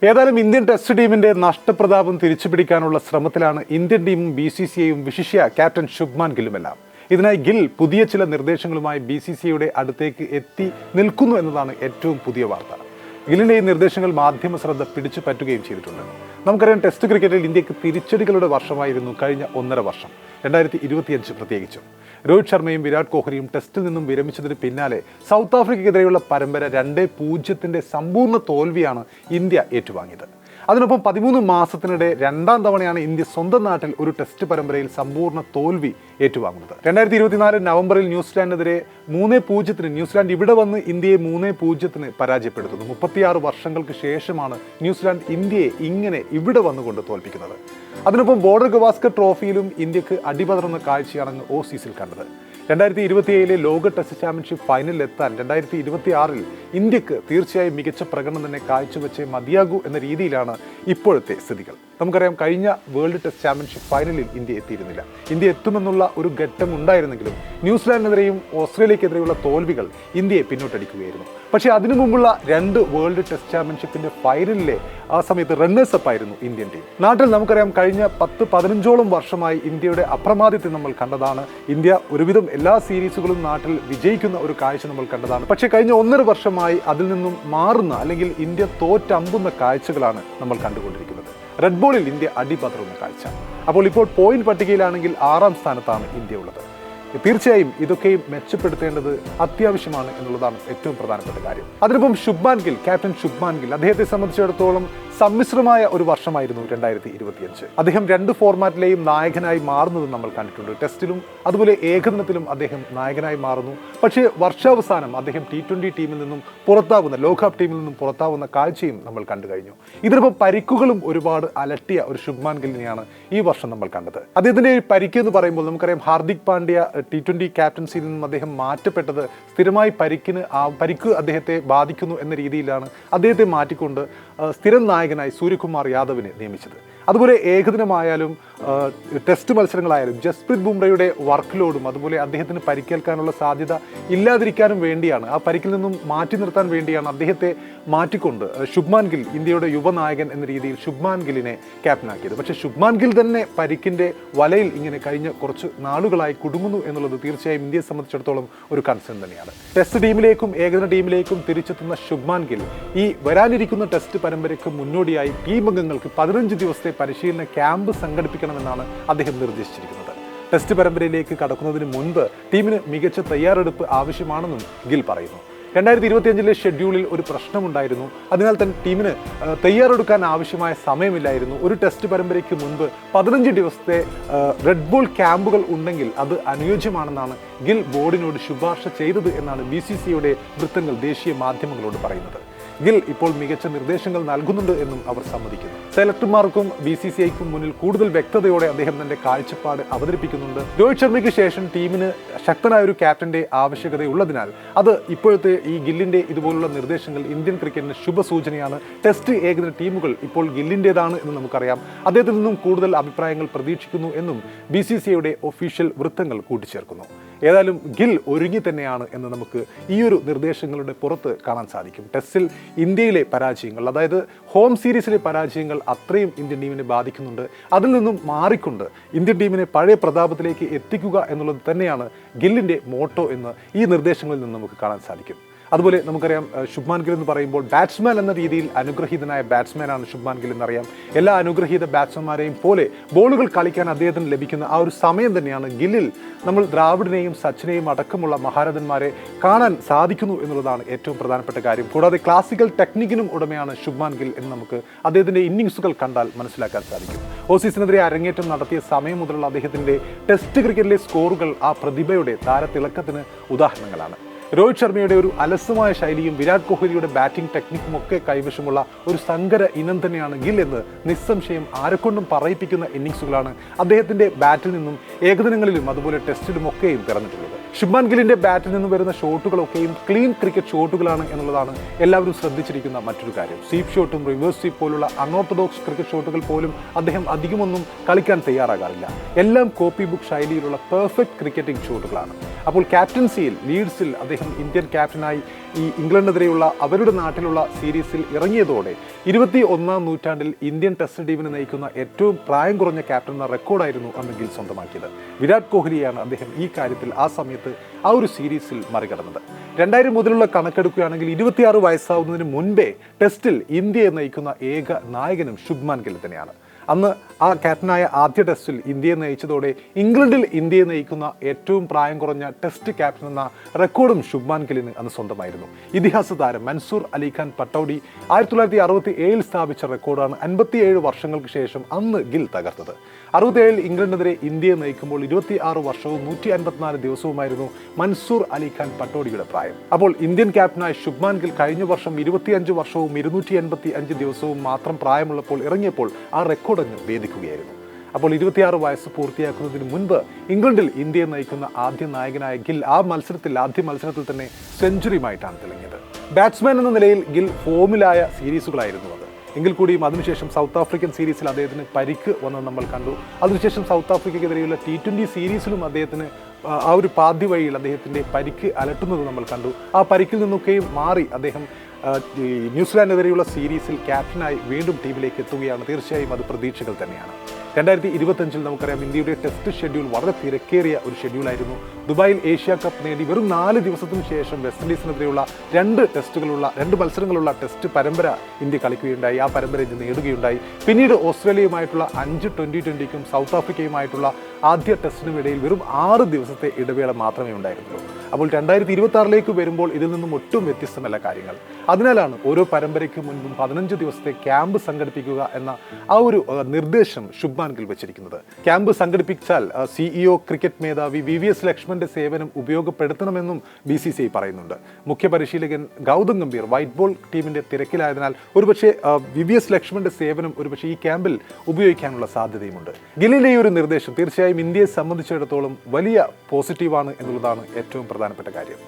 ഏതായാലും Indian test ടീമിന്റെ നഷ്ടപ്രതാപം തിരിച്ചുപിടിക്കാനുള്ള ശ്രമത്തിലാണ് ഇന്ത്യൻ ടീമും BCCIയും വിശിഷ്യ ക്യാപ്റ്റൻ ശുഭ്മാൻ ഗില്ലുമെല്ലാം. ഇതിനായി ഗിൽ പുതിയ ചില നിർദ്ദേശങ്ങളുമായി BCCIയുടെ അടുത്തേക്ക് എത്തി നിൽക്കുന്നു എന്നതാണ് ഏറ്റവും പുതിയ വാർത്ത. ഗില്ലിന്റെ ഈ നിർദ്ദേശങ്ങൾ മാധ്യമ ശ്രദ്ധ പിടിച്ചു പറ്റുകയും ചെയ്തിട്ടുണ്ട്. നമുക്കറിയാം, ടെസ്റ്റ് ക്രിക്കറ്റിൽ ഇന്ത്യക്ക് തിരിച്ചടികളുടെ വർഷമായിരുന്നു കഴിഞ്ഞ 1.5 വർഷം, 2025 പ്രത്യേകിച്ചും. രോഹിത് ശർമ്മയും വിരാട് കോഹ്ലിയും ടെസ്റ്റിൽ നിന്നും വിരമിച്ചതിന് പിന്നാലെ സൗത്ത് ആഫ്രിക്കയ്ക്കെതിരെയുള്ള പരമ്പര 2-0 സമ്പൂർണ്ണ തോൽവിയാണ് ഇന്ത്യ ഏറ്റുവാങ്ങിയത്. അതിനൊപ്പം 13 മാസത്തിനിടെ 2ാം തവണയാണ് ഇന്ത്യ സ്വന്തം നാട്ടിൽ ഒരു ടെസ്റ്റ് പരമ്പരയിൽ സമ്പൂർണ്ണ തോൽവി ഏറ്റുവാങ്ങുന്നത്. 2024 നവംബറിൽ ന്യൂസിലാൻഡിനെതിരെ 3-0 ന്യൂസിലാൻഡ് ഇവിടെ വന്ന് ഇന്ത്യയെ 3-0 പരാജയപ്പെടുത്തുന്നു. 36 വർഷങ്ങൾക്ക് ശേഷമാണ് ന്യൂസിലാൻഡ് ഇന്ത്യയെ ഇങ്ങനെ ഇവിടെ വന്നുകൊണ്ട് തോൽപ്പിക്കുന്നത്. അതിനൊപ്പം ബോർഡർ ഗവാസ്കർ ട്രോഫിയിലും ഇന്ത്യക്ക് അടിപതറുന്ന കാഴ്ചയാണ് ഓസീസിൽ കണ്ടത്. 2027 ലോക ടെസ്റ്റ് ചാമ്പ്യൻഷിപ്പ് ഫൈനലിൽ എത്താൻ 2026 ഇന്ത്യക്ക് തീർച്ചയായും മികച്ച പ്രകടനം തന്നെ കാഴ്ചവെച്ചേ മതിയാകൂ എന്ന രീതിയിലാണ് ഇപ്പോഴത്തെ സ്ഥിതികൾ. നമുക്കറിയാം, കഴിഞ്ഞ വേൾഡ് ടെസ്റ്റ് ചാമ്പ്യൻഷിപ്പ് ഫൈനലിൽ ഇന്ത്യ എത്തിയിരുന്നില്ല. ഇന്ത്യ എത്തുമെന്നുള്ള ഒരു ഘട്ടം ഉണ്ടായിരുന്നെങ്കിലും ന്യൂസിലാൻഡിനെതിരെയും ഓസ്ട്രേലിയക്കെതിരെയുള്ള തോൽവികൾ ഇന്ത്യയെ പിന്നോട്ടടിക്കുകയായിരുന്നു. പക്ഷേ അതിനു മുമ്പുള്ള 2 വേൾഡ് ടെസ്റ്റ് ചാമ്പ്യൻഷിപ്പിന്റെ ഫൈനലിലെ ആ സമയത്ത് റണ്ണേഴ്സ് അപ്പ് ആയിരുന്നു ഇന്ത്യൻ ടീം. നാട്ടിൽ നമുക്കറിയാം, കഴിഞ്ഞ 10-15ഓളം വർഷമായി ഇന്ത്യയുടെ അപ്രമാദിത്യം നമ്മൾ കണ്ടതാണ്. ഇന്ത്യ ഒരുവിധം എല്ലാ സീരീസുകളും നാട്ടിൽ വിജയിക്കുന്ന ഒരു കാഴ്ച നമ്മൾ കണ്ടതാണ്. പക്ഷേ കഴിഞ്ഞ 1.5 വർഷമായി അതിൽ നിന്നും മാറുന്ന, അല്ലെങ്കിൽ ഇന്ത്യ തോറ്റമ്പുന്ന കാഴ്ചകളാണ് നമ്മൾ കണ്ടുകൊണ്ടിരിക്കുന്നത്. റെഡ് ബോളിൽ ഇന്ത്യ അടിപതറുന്ന കാഴ്ച. അപ്പോൾ ഇപ്പോൾ പോയിന്റ് പട്ടികയിലാണെങ്കിൽ 6ാം സ്ഥാനത്താണ് ഇന്ത്യ ഉള്ളത്. തീർച്ചയായും ഇതൊക്കെയും മെച്ചപ്പെടുത്തേണ്ടത് അത്യാവശ്യമാണ് എന്നുള്ളതാണ് ഏറ്റവും പ്രധാനപ്പെട്ട കാര്യം. അതിനൊപ്പം ശുഭ്മാൻ ഗിൽ, ക്യാപ്റ്റൻ ശുഭ്മാൻ ഗിൽ, അദ്ദേഹത്തെ സംബന്ധിച്ചിടത്തോളം സമ്മിശ്രമായ ഒരു വർഷമായിരുന്നു 2025. അദ്ദേഹം 2 ഫോർമാറ്റിലെയും നായകനായി മാറുന്നത് നമ്മൾ കണ്ടിട്ടുണ്ട്. ടെസ്റ്റിലും അതുപോലെ ഏകദിനത്തിലും അദ്ദേഹം നായകനായി മാറുന്നു. പക്ഷേ വർഷാവസാനം അദ്ദേഹം T20 ടീമിൽ നിന്നും പുറത്താവുന്ന, ലോകകപ്പ് ടീമിൽ നിന്നും പുറത്താവുന്ന കാഴ്ചയും നമ്മൾ കണ്ടു കഴിഞ്ഞു. ഇതിനൊപ്പം പരിക്കുകളും ഒരുപാട് അലട്ടിയ ഒരു ശുഭ്മാൻ ഗില്ലിനെയാണ് ഈ വർഷം നമ്മൾ കണ്ടത്. അദ്ദേഹത്തിന്റെ പരിക്ക് എന്ന് പറയുമ്പോൾ നമുക്കറിയാം, ഹാർദിക് പാണ്ഡ്യ T20 ക്യാപ്റ്റൻസിയിൽ നിന്നും അദ്ദേഹം മാറ്റപ്പെട്ടത് സ്ഥിരമായി പരിക്ക് അദ്ദേഹത്തെ ബാധിക്കുന്നു എന്ന രീതിയിലാണ് അദ്ദേഹത്തെ മാറ്റിക്കൊണ്ട് സ്ഥിരം നായകനായി സൂര്യകുമാർ യാദവിനെ നിയമിച്ചത്. അതുപോലെ ഏകദിനമായാലും ടെസ്റ്റ് മത്സരങ്ങളായാലും ജസ്പ്രീത് ബുംറയുടെ വർക്ക് ലോഡും അതുപോലെ അദ്ദേഹത്തിന് പരിക്കേൽക്കാനുള്ള സാധ്യത ഇല്ലാതിരിക്കാനും വേണ്ടിയാണ്, ആ പരിക്കിൽ നിന്നും മാറ്റി നിർത്താൻ വേണ്ടിയാണ് അദ്ദേഹത്തെ മാറ്റിക്കൊണ്ട് ശുഭ്മാൻ ഗിൽ, ഇന്ത്യയുടെ യുവനായകൻ എന്ന രീതിയിൽ ശുഭ്മാൻ ഗില്ലിനെ ക്യാപ്റ്റനാക്കിയത്. പക്ഷേ ശുഭ്മാൻ ഗിൽ തന്നെ പരിക്കിന്റെ വലയിൽ ഇങ്ങനെ കഴിഞ്ഞ കുറച്ച് നാളുകളായി കുടുങ്ങുന്നു എന്നുള്ളത് തീർച്ചയായും ഇന്ത്യയെ സംബന്ധിച്ചിടത്തോളം ഒരു കൺസേൺ തന്നെയാണ്. ടെസ്റ്റ് ടീമിലേക്കും ഏകദിന ടീമിലേക്കും തിരിച്ചെത്തുന്ന ശുഭ്മാൻ ഗിൽ ഈ വരാനിരിക്കുന്ന ടെസ്റ്റ് പരമ്പരയ്ക്ക് മുന്നോടിയായി ടീം അംഗങ്ങൾക്ക് 15 ദിവസത്തെ പരിശീലന ക്യാമ്പ് സംഘടിപ്പിക്കണമെന്നാണ് അദ്ദേഹം നിർദ്ദേശിച്ചിരിക്കുന്നത്. ടെസ്റ്റ് പരമ്പരയിലേക്ക് കടക്കുന്നതിന് മുൻപ് ടീമിന് മികച്ച തയ്യാറെടുപ്പ് ആവശ്യമാണെന്നും ഗിൽ പറയുന്നു. 2025 ഷെഡ്യൂളിൽ ഒരു പ്രശ്നമുണ്ടായിരുന്നു. അതിനാൽ തന്നെ ടീമിന് തയ്യാറെടുക്കാൻ ആവശ്യമായ സമയമില്ലായിരുന്നു. ഒരു ടെസ്റ്റ് പരമ്പരയ്ക്ക് മുൻപ് 15 ദിവസത്തെ റെഡ് ബോൾ ക്യാമ്പുകൾ ഉണ്ടെങ്കിൽ അത് അനുയോജ്യമാണെന്നാണ് ഗിൽ ബോർഡിനോട് ശുപാർശ ചെയ്തത് എന്നാണ് BCCIയുടെ വൃത്തങ്ങൾ ദേശീയ മാധ്യമങ്ങളോട് പറയുന്നത്. ഗിൽ ഇപ്പോൾ മികച്ച നിർദ്ദേശങ്ങൾ നൽകുന്നുണ്ട് എന്നും അവർ സമ്മതിക്കുന്നു. സെലക്ടർമാർക്കും BCCIക്കും മുന്നിൽ കൂടുതൽ വ്യക്തതയോടെ അദ്ദേഹം തന്റെ കാഴ്ചപ്പാട് അവതരിപ്പിക്കുന്നുണ്ട്. രോഹിത് ശർമ്മയ്ക്ക് ശേഷം ടീമിന് ശക്തനായ ഒരു ക്യാപ്റ്റന്റെ ആവശ്യകതയുള്ളതിനാൽ അത് ഇപ്പോഴത്തെ ഈ ഗില്ലിന്റെ ഇതുപോലുള്ള നിർദ്ദേശങ്ങൾ ഇന്ത്യൻ ക്രിക്കറ്റിന് ശുഭസൂചനയാണ്. ടെസ്റ്റ് ഏകദിന ടീമുകൾ ഇപ്പോൾ ഗില്ലിൻ്റെതാണ് എന്ന് നമുക്കറിയാം. അദ്ദേഹത്തിൽ നിന്നും കൂടുതൽ അഭിപ്രായങ്ങൾ പ്രതീക്ഷിക്കുന്നു എന്നും BCCIയുടെ ഒഫീഷ്യൽ വൃത്തങ്ങൾ കൂട്ടിച്ചേർക്കുന്നു. ഏതായാലും ഗിൽ ഒരുങ്ങി തന്നെയാണ് എന്ന് നമുക്ക് ഈ ഒരു നിർദ്ദേശങ്ങളുടെ പുറത്ത് കാണാൻ സാധിക്കും. ടെസ്റ്റിൽ ഇന്ത്യയിലെ പരാജയങ്ങൾ, അതായത് ഹോം സീരീസിലെ പരാജയങ്ങൾ അത്രയും ഇന്ത്യൻ ടീമിനെ ബാധിക്കുന്നുണ്ട്. അതിൽ നിന്നും മാറിക്കൊണ്ട് ഇന്ത്യൻ ടീമിനെ പഴയ പ്രതാപത്തിലേക്ക് എത്തിക്കുക എന്നുള്ളത് തന്നെയാണ് ഗില്ലിൻ്റെ മോട്ടോ എന്ന് ഈ നിർദ്ദേശങ്ങളിൽ നിന്ന് നമുക്ക് കാണാൻ സാധിക്കും. അതുപോലെ നമുക്കറിയാം, ശുഭ്മാൻ ഗിൽ എന്ന് പറയുമ്പോൾ ബാറ്റ്സ്മാൻ എന്ന രീതിയിൽ അനുഗ്രഹീതനായ ബാറ്റ്സ്മാനാണ് ശുഭ്മാൻ ഗിൽ എന്നറിയാം. എല്ലാ അനുഗ്രഹീത ബാറ്റ്സ്മാന്മാരെയും പോലെ ബോളുകൾ കളിക്കാൻ അദ്ദേഹത്തിന് ലഭിക്കുന്ന ആ ഒരു സമയം തന്നെയാണ് ഗില്ലിൽ നമ്മൾ ദ്രാവിഡിനെയും സച്ചിനെയും അടക്കമുള്ള മഹാരഥന്മാരെ കാണാൻ സാധിക്കുന്നു എന്നുള്ളതാണ് ഏറ്റവും പ്രധാനപ്പെട്ട കാര്യം. കൂടാതെ ക്ലാസിക്കൽ ടെക്നിക്കിനും ഉടമയാണ് ശുഭ്മാൻ ഗിൽ എന്ന് നമുക്ക് അദ്ദേഹത്തിൻ്റെ ഇന്നിങ്സുകൾ കണ്ടാൽ മനസ്സിലാക്കാൻ സാധിക്കും. ഓസീസിനെതിരെ അരങ്ങേറ്റം നടത്തിയ സമയം മുതലുള്ള അദ്ദേഹത്തിൻ്റെ ടെസ്റ്റ് ക്രിക്കറ്റിലെ സ്കോറുകൾ ആ പ്രതിഭയുടെ താരത്തിളക്കത്തിന് ഉദാഹരണങ്ങളാണ്. രോഹിത് ശർമ്മയുടെ ഒരു അലസമായ ശൈലിയും വിരാട് കോഹ്ലിയുടെ ബാറ്റിംഗ് ടെക്നിക്കും ഒക്കെ കൈവശമുള്ള ഒരു സങ്കര ഇനം തന്നെയാണ് ഗിൽ എന്ന് നിസ്സംശയം ആരെക്കൊണ്ടും പറയിപ്പിക്കുന്ന ഇന്നിങ്സുകളാണ് അദ്ദേഹത്തിൻ്റെ ബാറ്റിൽ നിന്നും ഏകദിനങ്ങളിലും അതുപോലെ ടെസ്റ്റിലുമൊക്കെയും പിറന്നിട്ടുള്ളത്. ശുഭ്മാൻ ഗില്ലിന്റെ ബാറ്റിൽ നിന്ന് വരുന്ന ഷോട്ടുകളൊക്കെയും ക്ലീൻ ക്രിക്കറ്റ് ഷോട്ടുകളാണ് എന്നുള്ളതാണ് എല്ലാവരും ശ്രദ്ധിച്ചിരിക്കുന്ന മറ്റൊരു കാര്യം. സ്വീപ്പ് ഷോട്ടും റിവേഴ്സ് സ്വീപ്പ് പോലുള്ള അൺഓർത്തഡോക്സ് ക്രിക്കറ്റ് ഷോട്ടുകൾ പോലും അദ്ദേഹം അധികമൊന്നും കളിക്കാൻ തയ്യാറാകാറില്ല. എല്ലാം കോപ്പി ബുക്ക് ശൈലിയിലുള്ള പെർഫെക്റ്റ് ക്രിക്കറ്റിംഗ് ഷോട്ടുകളാണ്. അപ്പോൾ ക്യാപ്റ്റൻസിയിൽ ലീഡ്സിൽ അദ്ദേഹം ഇന്ത്യൻ ക്യാപ്റ്റനായി ഈ ഇംഗ്ലണ്ടിനെതിരെയുള്ള അവരുടെ നാട്ടിലുള്ള സീരീസിൽ ഇറങ്ങിയതോടെ 21ാം നൂറ്റാണ്ടിൽ ഇന്ത്യൻ ടെസ്റ്റ് ടീമിനെ നയിക്കുന്ന ഏറ്റവും പ്രായം കുറഞ്ഞ ക്യാപ്റ്റൻ എന്ന റെക്കോർഡായിരുന്നു അന്ന് ഗിൽ സ്വന്തമാക്കിയത്. വിരാട് കോഹ്ലിയാണ് അദ്ദേഹം ഈ കാര്യത്തിൽ ആ സമയത്ത് ആ ഒരു സീരീസിൽ മറികടന്നത്. 2000 മുതലുള്ള കണക്കെടുക്കുകയാണെങ്കിൽ 26 വയസ്സാവുന്നതിന് മുൻപേ ടെസ്റ്റിൽ ഇന്ത്യയെ നയിക്കുന്ന ഏക നായകനും ശുഭ്മാൻ ഗിൽ തന്നെയാണ്. അന്ന് ആ ക്യാപ്റ്റനായ ആദ്യ ടെസ്റ്റിൽ ഇന്ത്യയെ നയിച്ചതോടെ ഇംഗ്ലണ്ടിൽ ഇന്ത്യയെ നയിക്കുന്ന ഏറ്റവും പ്രായം കുറഞ്ഞ ടെസ്റ്റ് ക്യാപ്റ്റൻ എന്ന റെക്കോർഡും ശുഭ്മാൻ ഗില്ലിന് അന്ന് സ്വന്തമായിരുന്നു. ഇതിഹാസ താരം മൻസൂർ അലിഖാൻ പട്ടൗഡി 1967 സ്ഥാപിച്ച റെക്കോർഡാണ് 57 വർഷങ്ങൾക്ക് ശേഷം അന്ന് ഗിൽ തകർത്തത്. 67 ഇംഗ്ലണ്ടിനെതിരെ ഇന്ത്യയെ നയിക്കുമ്പോൾ 26 വർഷവും 154 ദിവസവുമായിരുന്നു മൻസൂർ അലിഖാൻ പട്ടോഡിയുടെ പ്രായം. അപ്പോൾ ഇന്ത്യൻ ക്യാപ്റ്റനായ ശുഭ്മാൻ ഗിൽ കഴിഞ്ഞ വർഷം 25 വർഷവും 285 ദിവസവും മാത്രം പ്രായമുള്ളപ്പോൾ ഇറങ്ങിയപ്പോൾ ആ റെക്കോർഡ് അങ്ങ് ഭേദിക്കുകയായിരുന്നു. അപ്പോൾ 26 വയസ്സ് പൂർത്തിയാക്കുന്നതിന് മുൻപ് ഇംഗ്ലണ്ടിൽ ഇന്ത്യയെ നയിക്കുന്ന ആദ്യ നായകനായ ഗിൽ ആദ്യ മത്സരത്തിൽ തന്നെ സെഞ്ചുറിയുമായിട്ടാണ് തിളങ്ങിയത്. ബാറ്റ്സ്മാൻ എന്ന നിലയിൽ ഗിൽ ഫോമിലായ സീരീസുകളായിരുന്നു അത്. എങ്കിൽ കൂടിയും അതിനുശേഷം സൗത്ത് ആഫ്രിക്കൻ സീരീസിൽ അദ്ദേഹത്തിന് പരിക്ക് വന്നത് നമ്മൾ കണ്ടു. അതിനുശേഷം സൗത്ത് ആഫ്രിക്കയ്ക്കെതിരെയുള്ള T20 സീരീസിലും അദ്ദേഹത്തിന് ആ ഒരു പാതി വഴിയിൽ അദ്ദേഹത്തിൻ്റെ പരിക്ക് അലട്ടുന്നത് നമ്മൾ കണ്ടു. ആ പരിക്കിൽ നിന്നൊക്കെയും മാറി അദ്ദേഹം ന്യൂസിലാൻഡിനെതിരെയുള്ള സീരീസിൽ ക്യാപ്റ്റനായി വീണ്ടും ടീമിലേക്ക് എത്തുകയാണ്. തീർച്ചയായും അത് പ്രതീക്ഷകൾ തന്നെയാണ്. 2025 നമുക്കറിയാം ഇന്ത്യയുടെ ടെസ്റ്റ് ഷെഡ്യൂൾ വളരെ തിരക്കേറിയ ഒരു ഷെഡ്യൂളായിരുന്നു. ദുബായിൽ ഏഷ്യ കപ്പ് നേടി വെറും 4 ദിവസത്തിന് ശേഷം വെസ്റ്റ് ഇൻഡീസിനെതിരെയുള്ള 2 മത്സരങ്ങളുള്ള ടെസ്റ്റ് പരമ്പര ഇന്ത്യ കളിക്കുകയുണ്ടായി. ആ പരമ്പര ഇന്ത്യ നേടുകയുണ്ടായി. പിന്നീട് ഓസ്ട്രേലിയയുമായിട്ടുള്ള 5 T20ക്കും സൗത്ത് ആഫ്രിക്കയുമായിട്ടുള്ള ആദ്യ ടെസ്റ്റിനും ഇടയിൽ വെറും 6 ദിവസത്തെ ഇടവേള മാത്രമേ ഉണ്ടായിരുന്നുള്ളൂ. അപ്പോൾ 2026 വരുമ്പോൾ ഇതിൽ നിന്നും ഒട്ടും വ്യത്യസ്തമല്ല കാര്യങ്ങൾ. അതിനാലാണ് ഓരോ പരമ്പരയ്ക്ക് മുൻപും 15 ദിവസത്തെ ക്യാമ്പ് സംഘടിപ്പിക്കുക എന്ന ആ ഒരു നിർദ്ദേശം ശുഭ്മാൻ ഗിൽ വെച്ചിരിക്കുന്നത്. ക്യാമ്പ് സംഘടിപ്പിച്ചാൽ CEO ക്രിക്കറ്റ് മേധാവി VVS ലക്ഷ്മന്റെ സേവനം ഉപയോഗപ്പെടുത്തണമെന്നും BCCI പറയുന്നുണ്ട്. മുഖ്യ പരിശീലകൻ ഗൗതം ഗംഭീർ വൈറ്റ് ബോൾ ടീമിന്റെ തിരക്കിലായതിനാൽ ഒരുപക്ഷെ VVS ലക്ഷ്മന്റെ സേവനം ഒരുപക്ഷെ ഈ ക്യാമ്പിൽ ഉപയോഗിക്കാനുള്ള സാധ്യതയുമുണ്ട്. ഗില്ലിന്റെ ഈ ഒരു നിർദ്ദേശം തീർച്ചയായും ഇന്ത്യയെ സംബന്ധിച്ചിടത്തോളം വലിയ പോസിറ്റീവാണ് എന്നുള്ളതാണ് ഏറ്റവും പ്രധാനപ്പെട്ട കാര്യം.